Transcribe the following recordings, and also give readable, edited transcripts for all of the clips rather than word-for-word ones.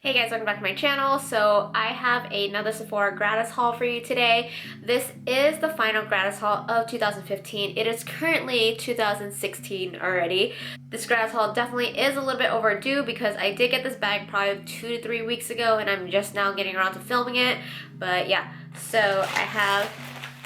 Hey guys, welcome back to my channel. So I have another Sephora Gratis haul for you today. This is the final Gratis haul of 2015. It is currently 2016 already. This Gratis haul definitely is a little bit overdue because I did get this bag probably 2 to 3 weeks ago and I'm just now getting around to filming it. But yeah, so I have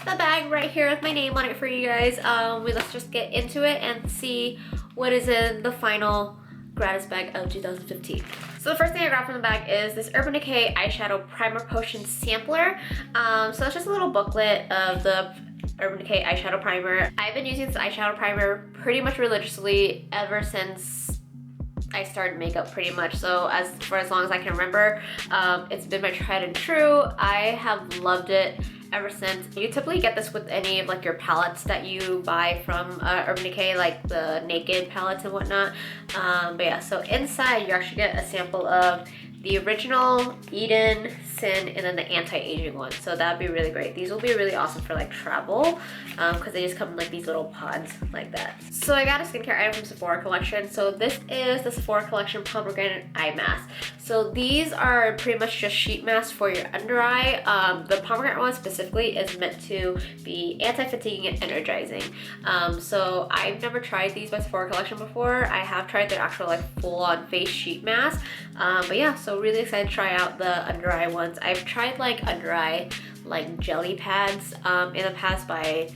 the bag right here with my name on it for you guys. Let's just get into it and see what is in the final Gratis bag of 2015. So the first thing I grabbed from the bag is this Urban Decay Eyeshadow Primer Potion Sampler. So it's just a little booklet of the Urban Decay Eyeshadow Primer. I've been using this eyeshadow primer pretty much religiously ever since I started makeup pretty much. So for as long as I can remember, it's been my tried and true. I have loved it ever since. You typically get this with any of like your palettes that you buy from Urban Decay, like the Naked palettes and whatnot. But yeah, so inside you actually get a sample of the original, Eden, Sin, and then the anti-aging one. So that'd be really great. These will be really awesome for like travel because they just come in like these little pods like that. So I got a skincare item from Sephora collection. So this is the Sephora collection pomegranate eye mask. So these are pretty much just sheet masks for your under eye. The pomegranate one specifically is meant to be anti-fatiguing and energizing. So I've never tried these by Sephora collection before. I have tried their actual like full-on face sheet mask. But yeah, so really excited to try out the under eye ones. I've tried like under eye like jelly pads in the past by,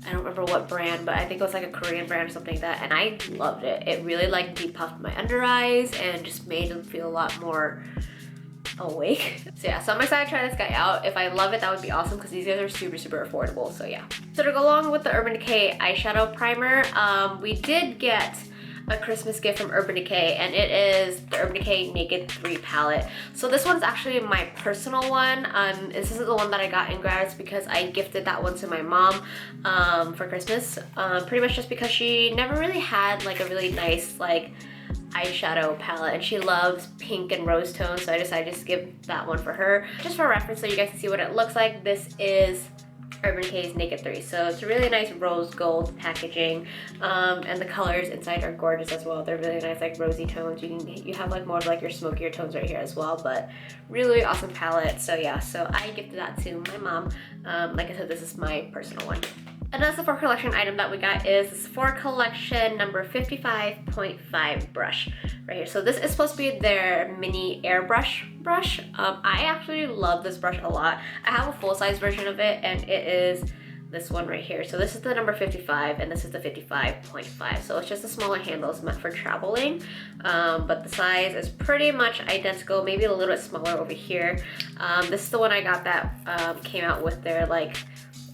I don't remember what brand, but I think it was like a Korean brand or something like that, and I loved it. It really like depuffed my under eyes and just made them feel a lot more awake. So yeah, so I'm excited to try this guy out. If I love it, that would be awesome because these guys are super affordable. So yeah. So to go along with the Urban Decay eyeshadow primer, we did get a Christmas gift from Urban Decay, and it is the Urban Decay Naked 3 palette. So this one's actually my personal one. This isn't the one that I got in Gratis because I gifted that one to my mom for Christmas. Pretty much just because she never really had like a really nice like eyeshadow palette, and she loves pink and rose tones, so I decided to just give that one for her. Just for reference so you guys can see what it looks like, this is Urban Decay's Naked 3. So it's a really nice rose gold packaging, and the colors inside are gorgeous as well. They're really nice like rosy tones. You have like more of like your smokier tones right here as well, but really awesome palette. So yeah, so I gifted that to my mom. Like I said, this is my personal one. Another Sephora collection item that we got is the Sephora collection number 55.5 brush right here. So this is supposed to be their mini airbrush brush. I actually love this brush a lot. I have a full-size version of it, and it is this one right here. So this is the number 55 and this is the 55.5. So it's just a smaller handle. It's meant for traveling, but the size is pretty much identical, maybe a little bit smaller over here. This is the one I got that came out with their like,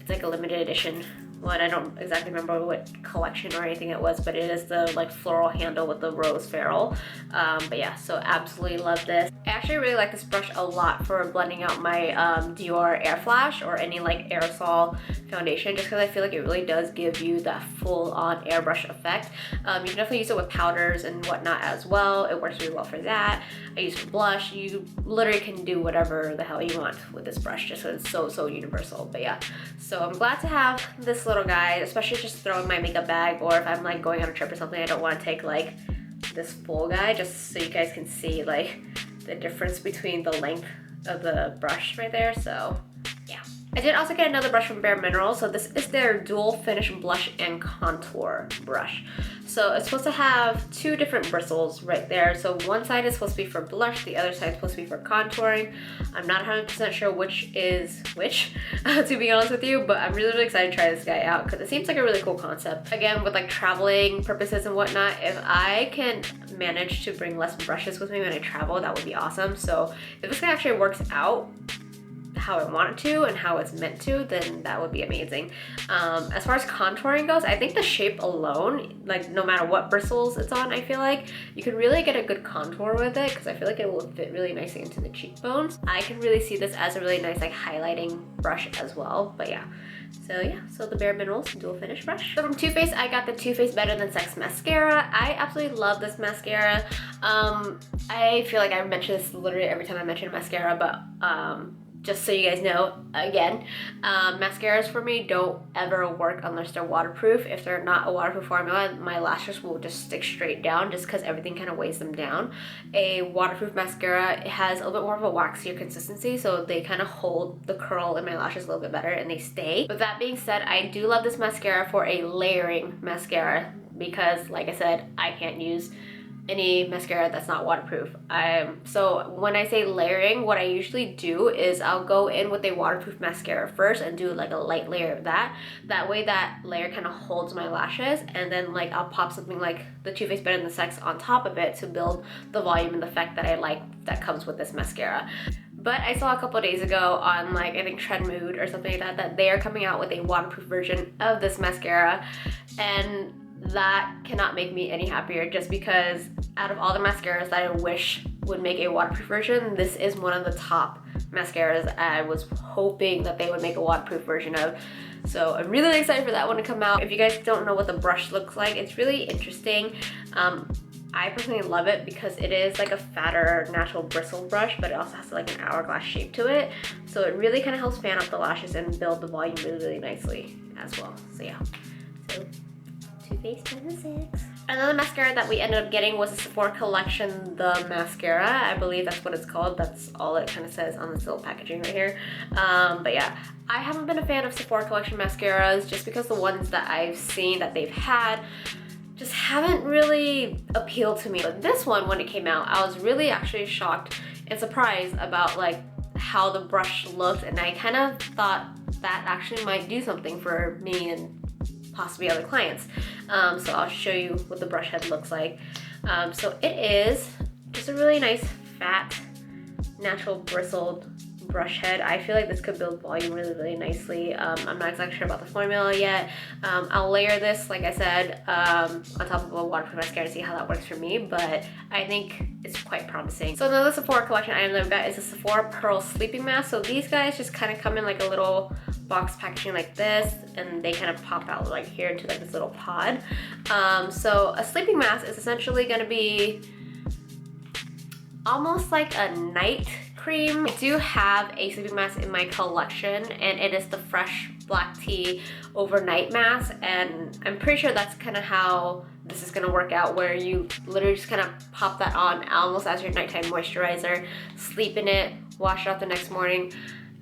it's like a limited edition one. I don't exactly remember what collection or anything it was, but it is the like floral handle with the rose ferrule. But yeah, so absolutely love this. I actually really like this brush a lot for blending out my Dior Air Flash or any like aerosol foundation, just because I feel like it really does give you that full-on airbrush effect. You can definitely use it with powders and whatnot as well. It works really well for that. I use for blush. You literally can do whatever the hell you want with this brush, just because it's so universal. But yeah, so I'm glad to have this little guy, especially just throw in my makeup bag, or if I'm like going on a trip or something, I don't want to take like this full guy, just so you guys can see like the difference between the length of the brush right there. So yeah. I did also get another brush from Bare Minerals. So this is their dual finish blush and contour brush. So it's supposed to have two different bristles right there. So one side is supposed to be for blush, the other side is supposed to be for contouring. I'm not 100% sure which is which, to be honest with you, but I'm really excited to try this guy out because it seems like a really cool concept. Again, with like traveling purposes and whatnot, if I can manage to bring less brushes with me when I travel, that would be awesome. So if this guy actually works out how I want it to and how it's meant to, then that would be amazing. As far as contouring goes, I think the shape alone, like no matter what bristles it's on, I feel like you can really get a good contour with it because I feel like it will fit really nicely into the cheekbones. I can really see this as a really nice like highlighting brush as well. But yeah, so yeah, so the Bare Minerals dual finish brush. So from Too Faced, I got the Too Faced Better Than Sex mascara. I absolutely love this mascara. I feel like I mention this literally every time I mention mascara, but just so you guys know, again, mascaras for me don't ever work unless they're waterproof. If they're not a waterproof formula, my lashes will just stick straight down just because everything kind of weighs them down. A waterproof mascara, it has a little bit more of a waxier consistency, so they kind of hold the curl in my lashes a little bit better and they stay. With that being said, I do love this mascara for a layering mascara because, like I said, I can't use any mascara that's not waterproof. So when I say layering, what I usually do is I'll go in with a waterproof mascara first and do like a light layer of that. That way that layer kind of holds my lashes, and then like I'll pop something like the Too Faced Better Than Sex on top of it to build the volume and the effect that I like that comes with this mascara. But I saw a couple days ago on like, I think Trend Mood or something like that, that they are coming out with a waterproof version of this mascara, and that cannot make me any happier, just because out of all the mascaras that I wish would make a waterproof version, this is one of the top mascaras I was hoping that they would make a waterproof version of. So I'm really excited for that one to come out. If you guys don't know what the brush looks like, it's really interesting. I personally love it because it is like a fatter natural bristle brush, but it also has like an hourglass shape to it. So it really kind of helps fan out the lashes and build the volume really, really nicely as well. So yeah. So Too Faced Better Than Sex. Another mascara that we ended up getting was the Sephora Collection The Mascara. I believe that's what it's called. That's all it kind of says on this little packaging right here. But yeah, I haven't been a fan of Sephora Collection mascaras just because the ones that I've seen that they've had just haven't really appealed to me. But this one, when it came out, I was really actually shocked and surprised about like how the brush looked, and I kind of thought that actually might do something for me and possibly other clients. So I'll show you what the brush head looks like. So it is just a really nice fat natural bristled brush head. I feel like this could build volume really, really nicely. I'm not exactly sure about the formula yet. I'll layer this, like I said, on top of a waterproof mascara to see how that works for me, but I think it's quite promising. So another Sephora Collection item that I've got is a Sephora Pearl Sleeping Mask. So these guys just kind of come in like a little box packaging like this, and they kind of pop out like here into like this little pod. So a sleeping mask is essentially going to be almost like a night cream. I do have a sleeping mask in my collection, and it is the Fresh Black Tea Overnight Mask, and I'm pretty sure that's kind of how this is gonna work out, where you literally just kind of pop that on almost as your nighttime moisturizer, sleep in it, wash it out the next morning.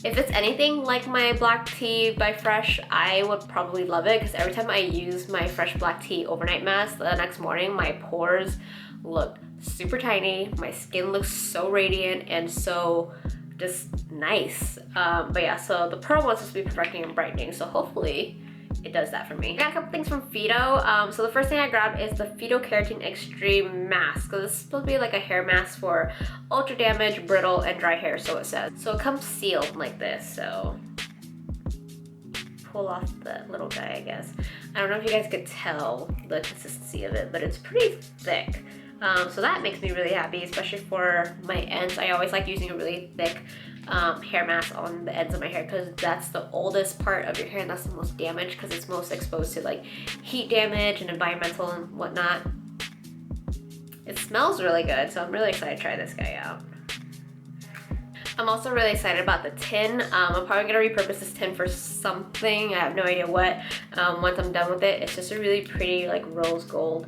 If it's anything like my black tea by Fresh, I would probably love it, because every time I use my Fresh Black Tea Overnight Mask the next morning, my pores look super tiny, my skin looks so radiant and so just nice. But yeah, so the Pearl one's supposed to be perfecting and brightening, so hopefully it does that for me. I got a couple things from Fido. So the first thing I grabbed is the Fido Keratin Extreme Mask. So this is supposed to be like a hair mask for ultra damaged, brittle, and dry hair, so it says. So it comes sealed like this, so pull off the little guy, I guess. I don't know if you guys could tell the consistency of it, but it's pretty thick. So that makes me really happy, especially for my ends. I always like using a really thick hair mask on the ends of my hair, because that's the oldest part of your hair and that's the most damaged, because it's most exposed to like heat damage and environmental and whatnot. It smells really good, so I'm really excited to try this guy out. I'm also really excited about the tin. I'm probably gonna repurpose this tin for something. I have no idea what. Once I'm done with it, it's just a really pretty like rose gold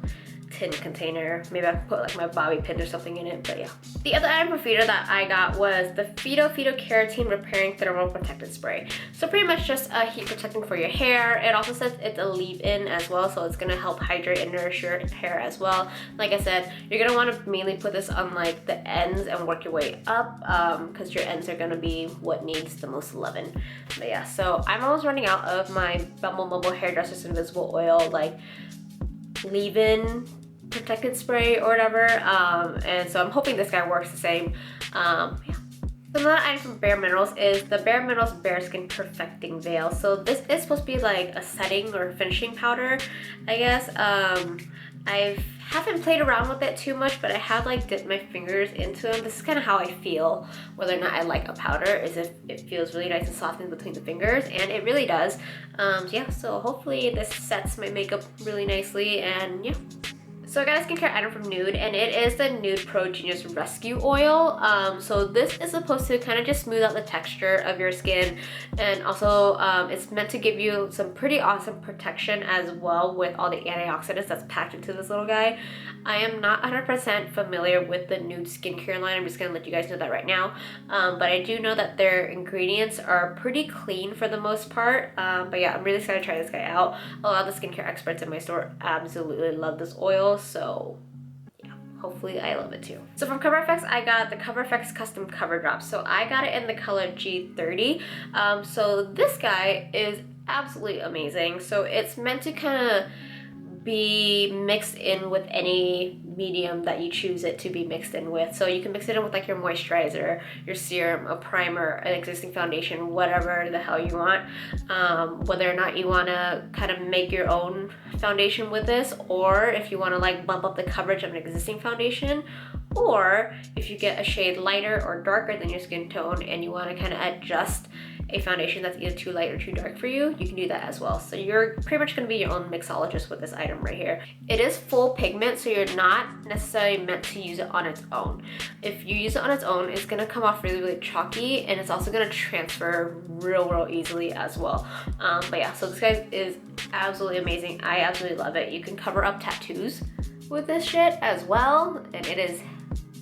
tin container. Maybe I can put like my bobby pin or something in it, but yeah. The other item from Fido that I got was the Fido Keratin Repairing Thermal Protectant Spray. So pretty much just a heat protectant for your hair. It also says it's a leave-in as well, so it's gonna help hydrate and nourish your hair as well. Like I said, you're gonna wanna mainly put this on like the ends and work your way up, because your ends are gonna be what needs the most loving. But yeah, so I'm almost running out of my Bumble Mobile Hairdresser's Invisible Oil like leave-in protected spray or whatever, and so I'm hoping this guy works the same. Yeah. Another item from Bare Minerals is the Bare Minerals Bare Skin Perfecting Veil. So this is supposed to be like a setting or finishing powder, I guess. I haven't played around with it too much, but I have like dipped my fingers into them. This is kind of how I feel whether or not I like a powder, is if it feels really nice and soft in between the fingers, and it really does. So yeah, so hopefully this sets my makeup really nicely, and yeah. So I got a skincare item from Nude, and it is the Nude Pro Genius Rescue Oil. So this is supposed to kind of just smooth out the texture of your skin, and also it's meant to give you some pretty awesome protection as well with all the antioxidants that's packed into this little guy. I am not 100% familiar with the Nude skincare line. I'm just gonna let you guys know that right now. But I do know that their ingredients are pretty clean for the most part. But yeah, I'm really excited to try this guy out. A lot of the skincare experts in my store absolutely love this oil, so yeah, hopefully I love it too. So from Cover FX, I got the Cover FX Custom Cover Drop. So I got it in the color G30. So this guy is absolutely amazing. So it's meant to kind of be mixed in with any medium that you choose it to be mixed in with. So you can mix it in with like your moisturizer, your serum, a primer, an existing foundation, whatever the hell you want. Whether or not you want to kind of make your own foundation with this, or if you want to like bump up the coverage of an existing foundation, or if you get a shade lighter or darker than your skin tone and you want to kind of adjust a foundation that's either too light or too dark for you, you can do that as well. So you're pretty much going to be your own mixologist with this item right here. It is full pigment, so you're not necessarily meant to use it on its own. If you use it on its own, it's going to come off really, really chalky, and it's also going to transfer real easily as well. But yeah, so this guy is absolutely amazing. I absolutely love it. You can cover up tattoos with this shit as well, and it is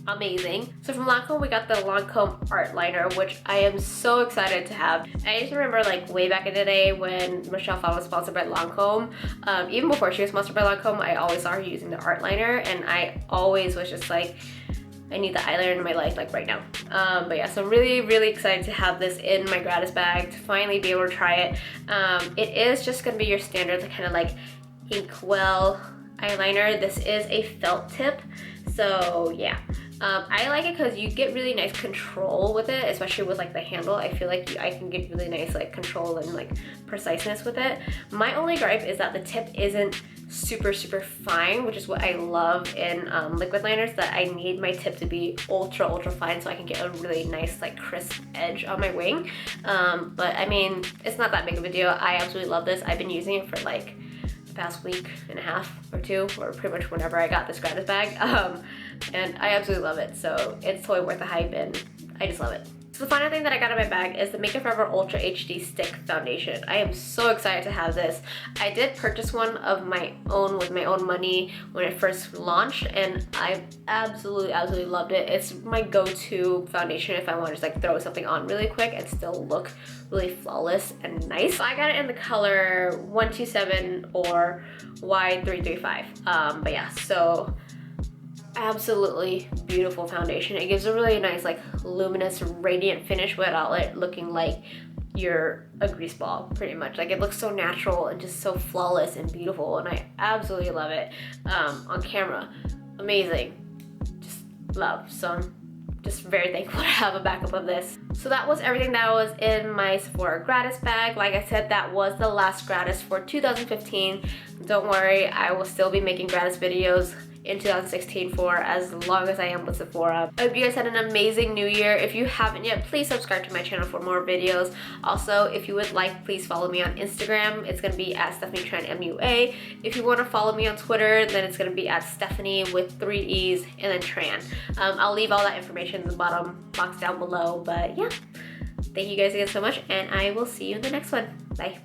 amazing. So from Lancome, we got the Lancome Art Liner, which I am so excited to have. I used to remember like way back in the day when Michelle Phan was sponsored by Lancome. Even before she was sponsored by Lancome, I always saw her using the Art Liner, and I always was just like, I need the eyeliner in my life like right now. But yeah, so really excited to have this in my gratis bag, to finally be able to try it. It is just gonna be your standard kind of like inkwell eyeliner. This is a felt tip, so yeah. I like it because you get really nice control with it, especially with like the handle. I feel like I can get really nice like control and like preciseness with it. My only gripe is that the tip isn't super fine, which is what I love in liquid liners, that I need my tip to be ultra fine so I can get a really nice like crisp edge on my wing. But I mean, it's not that big of a deal. I absolutely love this. I've been using it for like past week and a half or two, or pretty much whenever I got this gratis bag, and I absolutely love it. So it's totally worth the hype, and I just love it. So the final thing that I got in my bag is the Makeup Forever Ultra HD Stick Foundation. I am so excited to have this. I did purchase one of my own with my own money when it first launched, and I absolutely loved it. It's my go-to foundation if I want to just like throw something on really quick and still look really flawless and nice. So I got it in the color 127 or Y335. But yeah, so absolutely beautiful foundation. It gives a really nice like luminous radiant finish without it looking like you're a grease ball, pretty much. Like, it looks so natural and just so flawless and beautiful, and I absolutely love it. On camera, amazing, just love. So I'm just very thankful to have a backup of this. So that was everything that was in my Sephora Gratis bag. Like I said, that was the last gratis for 2015. Don't worry, I will still be making gratis videos in 2016 for as long as I am with Sephora. I hope you guys had an amazing new year. If you haven't yet, please subscribe to my channel for more videos. Also, if you would like, please follow me on Instagram. It's gonna be at STEPHANIETRANMUA. If you wanna follow me on Twitter, then it's gonna be at Stephanie with 3 E's and then Tran. I'll leave all that information in the bottom box down below, but yeah. Thank you guys again so much, and I will see you in the next one. Bye.